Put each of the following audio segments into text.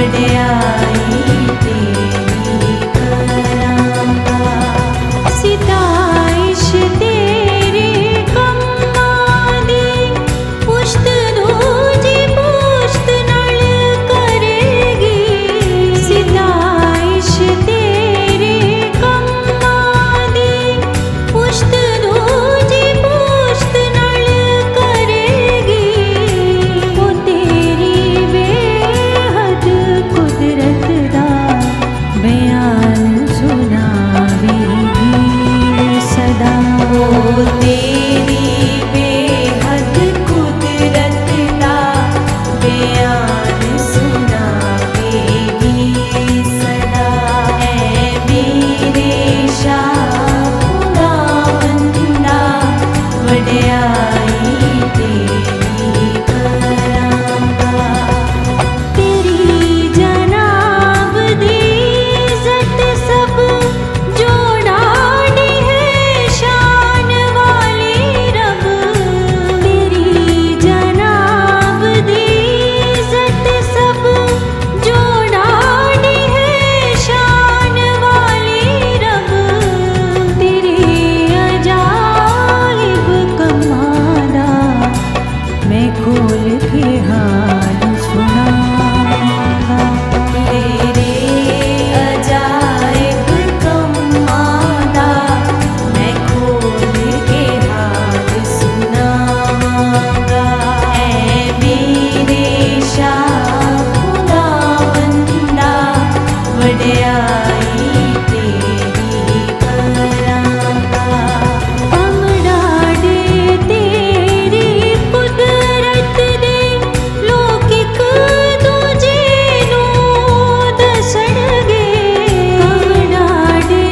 वड्याई तेरी करांगा। सिताइश तेरी कम्मा दी पुश्त दूजी पुश्त नल करेगी। सिताइश तेरी कम्मा दी पुश्त दूजी पुश्त नल करेगी। वो तेरी बेहद कुदरत दा बयान सुनावेगी सदा। वो तेरी बेहद कुदरत दा बयान सुनावेगी सदा। ऐ मेरे शाह खुदावंदा वड्याई तेरी करांगा। तेरी जनाब दी इज़्ज़त सब जोड़ानी है शान वाली रब। तेरी जनाब दी इज़्ज़त सब जोड़ानी है शान वाली रब। तेरे अजाइब कमाला मैं खोल के हाल सुनाऊंगा। तेरे अजाइब कमाला मैं खोल के हाल सुनाऊंगा। ऐ मेरे शाह खुदावंदा वड्याई तेरी करांगा। कमड़ाड़े तेरी कुदरत दे लोकिक दूजे नूं दसणगे। कमड़ाड़े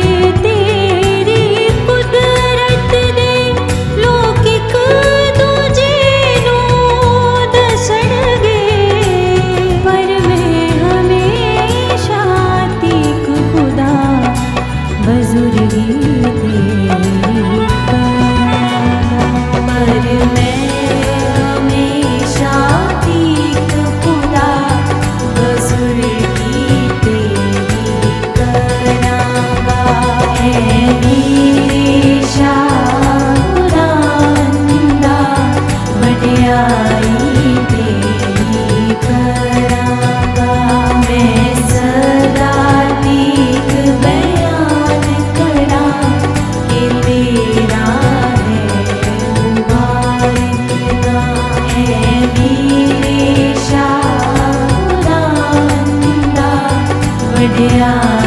तेरी कुदरत दे लोकिक दूजे नूं दसणगे। पर मैं हमेशा तीक खुदा बुजुर्गी तेरी करांगा। पर मैं हमेशा तीक खुदा बुजुर्गी तेरी करांगा। ऐ मेरे शाह खुदावंदा वड्याई तेरी करांगा। मैं सदा तीक बयान करां कि तेरा है मुबारक नाम। ऐ मेरे शाह खुदावंदा वड्याई